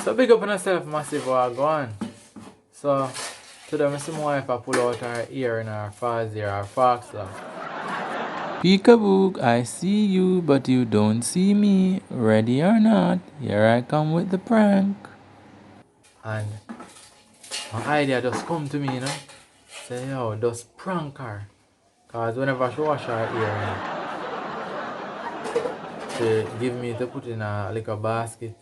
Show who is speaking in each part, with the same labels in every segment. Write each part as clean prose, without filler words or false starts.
Speaker 1: So big up on yourself, massive, what go on. So today I see my wife I pull out her ear in her false ear, her fox lock. Peekaboo, I see you, but you don't see me. Ready or not, here I come with the prank. And my idea just come to me, you know. Say, yo, just prank her. Cause whenever she wash her ear, she give me to put in a little basket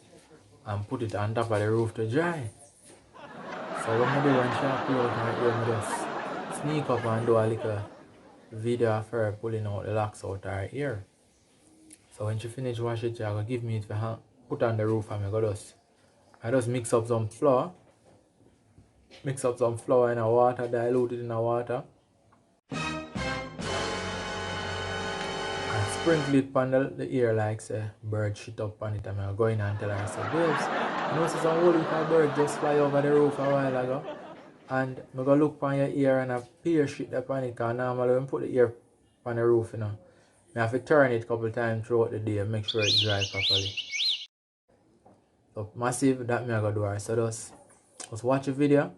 Speaker 1: and put it on top of the roof to dry. So what I do when she pull out her ear, I just sneak up and do a little video of her pulling out the locks out her ear. So when she finish wash it, she go give me it to put on the roof and I just mix up some flour. Mix up some flour in a water, dilute it in a water. And sprinkle it on the ear like say bird shit up on it, and I go in and tell her, say, babes, you know see some whole little bird just fly over the roof a while ago. And I go look on your ear and I peer shit up on it, because normally when I put the ear on the roof, you know, I have to turn it a couple times throughout the day and make sure it dry properly. So massive, that me I go do her. So just watch the video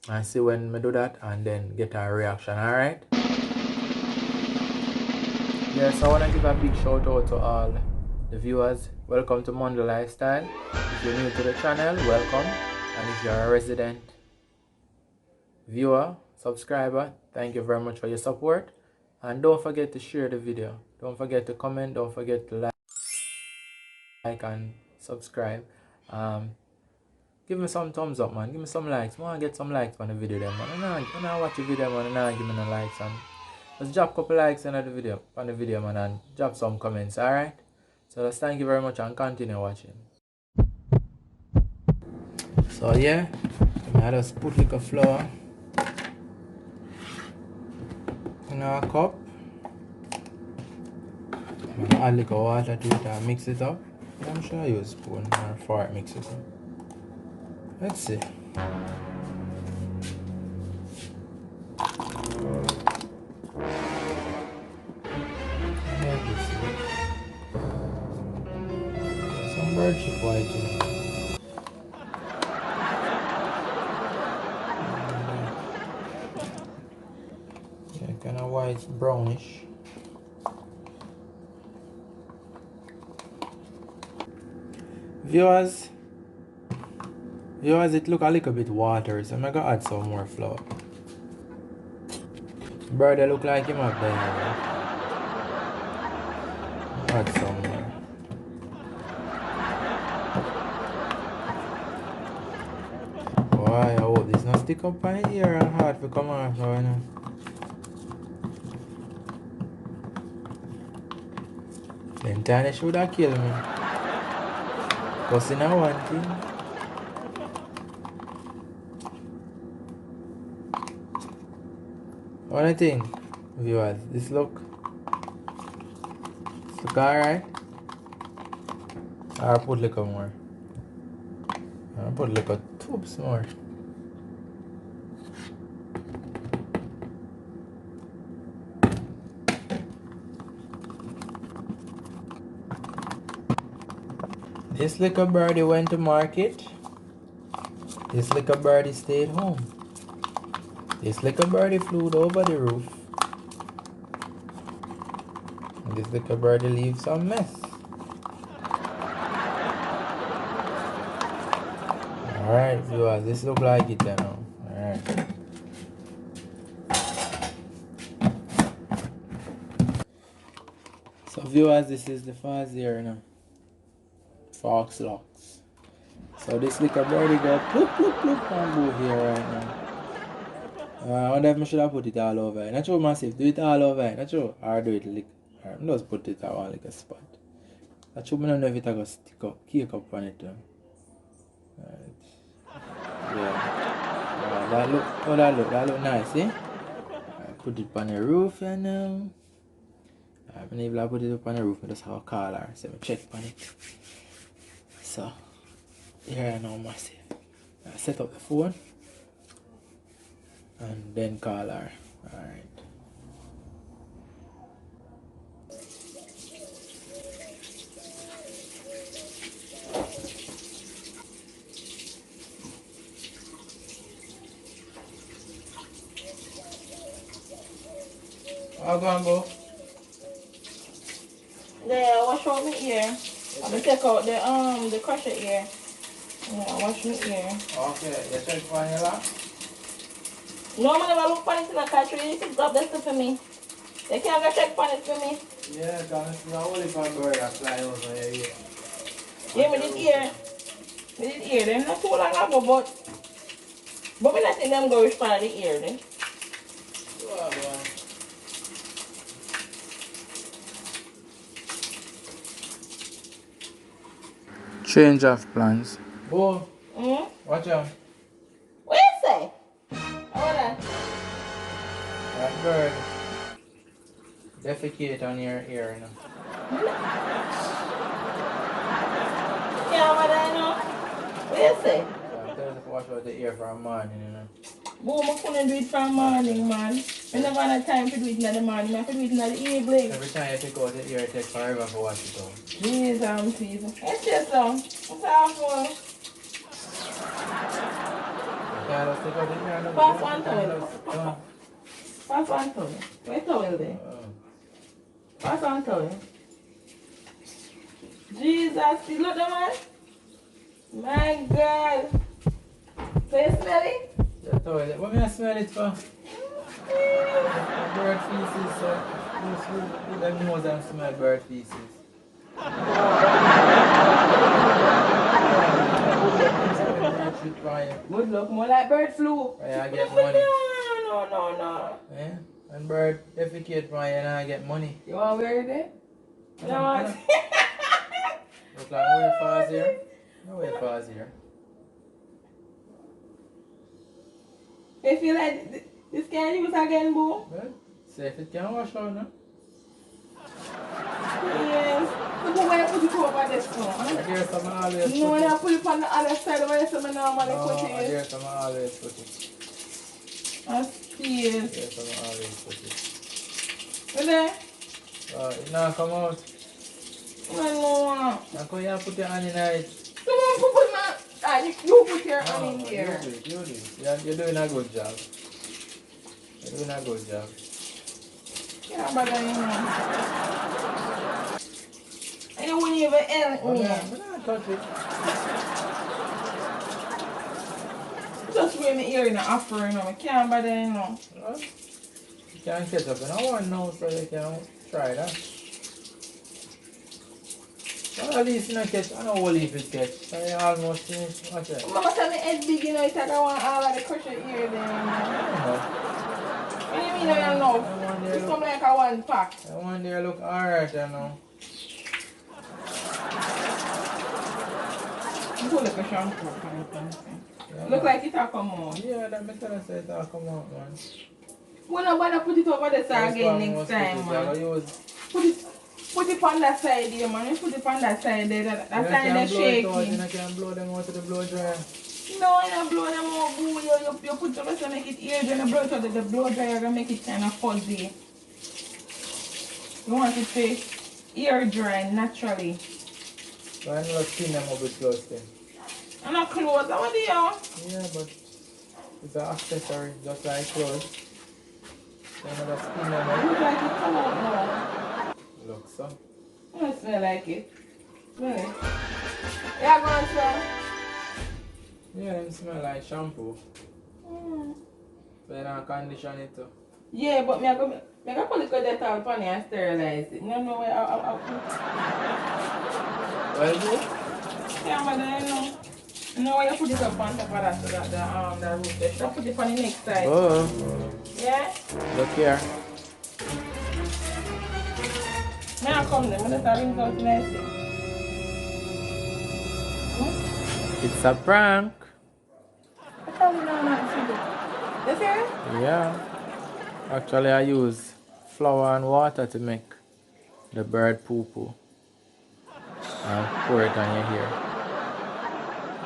Speaker 1: and see when I do that and then get her reaction, alright? Yes, I want to give a big shout out to all the viewers. Welcome to Mundle Lifestyle. If you're new to the channel, welcome. And if you're a resident viewer, subscriber, thank you very much for your support. And don't forget to share the video. Don't forget to comment. Don't forget to like and subscribe. Give me some thumbs up, man. Give me some likes. I want to get some likes on the video, then, man. When I watch the video, man, and give me no likes. And just drop a couple likes on the video, man, and drop some comments, alright? So just thank you very much and continue watching. So yeah, I just put like a flour in a cup. I'm gonna add like a water to it and mix it up. I'm sure I use a spoon or fork mix it up. Let's see. Some bird shit white, you know. Yeah, kind of white, brownish. Viewers, it look a little bit watery, so I'm gonna add some more flour. Bird, they look like him up there. Add some more. Why? I hope this not stick up on it here and hard to come off now, you know. Them time they should have killed me. Cause in a one thing. What do you think, viewers? This look alright? I'll put like a more. I'll put like a tubes more. This little birdie went to market. This little birdie stayed home. This little birdie flew over the roof. And this little birdie leaves some mess. Alright, viewers, this look like it now. Alright. So viewers, this is the fast here now. Fox locks. So this little birdie go ploop ploop ploop and move here right now. I wonder if I should have put it all over. Not sure, massive. Do it all over. Not sure. Or do it like. Or just put it on like a spot. Not sure. I don't know if it's going to stick up. Cake up on it. Alright. Yeah. Alright, that look. Oh, that look nice, eh? Alright, put it on the roof, you know. Alright, when I put it up on the roof, I just have a collar. So I check on it. So, here I know, massive. I set up the phone. And then call her. Alright. I'll go and go.
Speaker 2: Yeah, wash out my ear. I'm gonna take out the crochet ear. Yeah, wash my ear.
Speaker 1: Okay, you check for your lap?
Speaker 2: No, I'm never look for it in the country. You can grab that stuff for me. They can't go check for it for me.
Speaker 1: Yeah, because this is a whole heap of bird that fly over your ear.
Speaker 2: Yeah, me did ear. Me did ear them not too long ago, but me not think them go respond to the ear then.
Speaker 1: Wow, boy. Change of plans. Bo, watch out.
Speaker 2: What you say? Hold on.
Speaker 1: That bird defecate on your ear, you know.
Speaker 2: Yeah, what I know. What you say?
Speaker 1: I'm telling you to watch out the ear for a morning, you know.
Speaker 2: Boom, I couldn't do it from morning, man. I never had time to do it in the morning. I have to do it in the evening.
Speaker 1: Every time you take out the ear, it takes forever to wash it out.
Speaker 2: Jesus, please. It's just so. What's awful?
Speaker 1: Okay, let's take out the ear.
Speaker 2: Pass one towel. Pass one towel. Where's towel there? Pass one towel. Jesus, you look the man? My God. So you smell it?
Speaker 1: The toilet. What may I smell it for? Bird feces, so who them knows them smell bird feces?
Speaker 2: Good luck, more like bird flu.
Speaker 1: I get money.
Speaker 2: No.
Speaker 1: Yeah? And bird defecate from you and I get money.
Speaker 2: You want to wear it? No.
Speaker 1: Look like wear fast here. No wear fast here.
Speaker 2: They feel like this can use again, boo?
Speaker 1: Well, see if it can wash out now.
Speaker 2: Yes. Look when I put it over this one.
Speaker 1: I guess I'm always put
Speaker 2: No, when I put it on the other side, when I say I normally put it.
Speaker 1: I guess I'm always put it.
Speaker 2: I see it.
Speaker 1: Yes, I'm always put it.
Speaker 2: Really?
Speaker 1: It now come out.
Speaker 2: No.
Speaker 1: Now come here put your hand in it.
Speaker 2: Someone put my... you put your hand in here.
Speaker 1: You do it. You're doing a good job. You're doing a good job.
Speaker 2: Yeah, but I know. I don't want you to help me.
Speaker 1: I'm not touch it.
Speaker 2: Just wear my ear in the afro, you know. I can't bother, you know.
Speaker 1: Well, you can't catch up in one now, so you can try that. Well, at least you don't catch. I know what leaf it catch. So you almost finished. Watch it.
Speaker 2: Mama tell me head big, you know. It's like I want all of the crochet ear there, you know. What do you mean I don't know? It's come like a one pack.
Speaker 1: That one there look alright, you know.
Speaker 2: Look like a shampoo. Look like it will come on.
Speaker 1: Yeah, that makes sense. It will come out, man.
Speaker 2: When nobody put it over the side again next time, man. Put it on that side there, man. Put it on that side there. That side is shaky.
Speaker 1: You can blow them out to the blow dryer.
Speaker 2: No, you don't blow them out, boo. You put them to make it ear, then you blow it out to the blow dryer and make it kind of fuzzy. You want it to ear dry naturally.
Speaker 1: So I'm not clean them up with clothes then.
Speaker 2: I'm not clothes, what do you?
Speaker 1: Yeah, but it's an accessory, just like clothes. Then I just clean them up.
Speaker 2: Look like it come out now.
Speaker 1: Look, so.
Speaker 2: I don't smell like it. Smell it. Yeah, go on, sir.
Speaker 1: Yeah, them smell like shampoo. So you don't condition it too.
Speaker 2: Yeah, but I can put a little Dettol on it and sterilize it. No, where I'll put.
Speaker 1: Well, good.
Speaker 2: Yeah, but I know. No, where you put it up on top of that so that the roof there. Should I put it on the next side?
Speaker 1: Oh.
Speaker 2: Yeah?
Speaker 1: Look here.
Speaker 2: Now come then, I'm going to rinse out nicely.
Speaker 1: It's a prank.
Speaker 2: I tell you now not to see it. You see it?
Speaker 1: Yeah. Actually, I use flour and water to make the bird poo-poo. And pour it on your hair.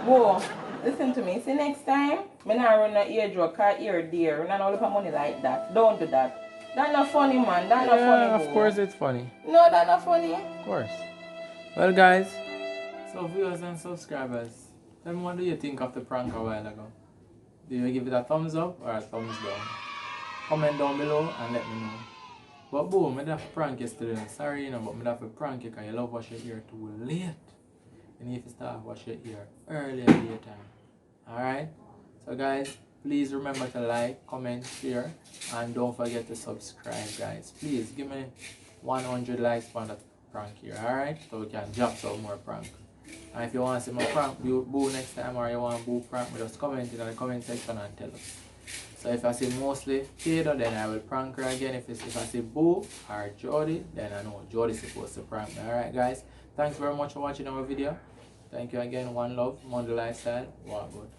Speaker 2: Whoa, listen to me. See, next time, I'm not run an ear drug, because ear dear. I'm not look at money like that. Don't do that. That's not funny, man. That's not funny.
Speaker 1: Of course it's funny.
Speaker 2: No, that's not funny.
Speaker 1: Of course. Well, guys, so viewers and subscribers, tell me what do you think of the prank a while ago? Do you give it a thumbs up or a thumbs down? Comment down below and let me know. But boom, I have to prank you still. Sorry, you know, but I have to prank you because you love wash your hair too late. You need to start wash your hair earlier daytime. Alright? So guys, please remember to like, comment, share, and don't forget to subscribe, guys. Please give me 100 likes on that prank here, alright? So we can drop some more prank. And if you want to see my prank boo next time, or you want boo prank, just comment in the comment section and tell us. So if I see mostly Tato, then I will prank her again. If I see Boo or Jody, then I know Jody's supposed to prank me. Alright guys, thanks very much for watching our video. Thank you again. One love, Mundle Lifestyle. Wow, good.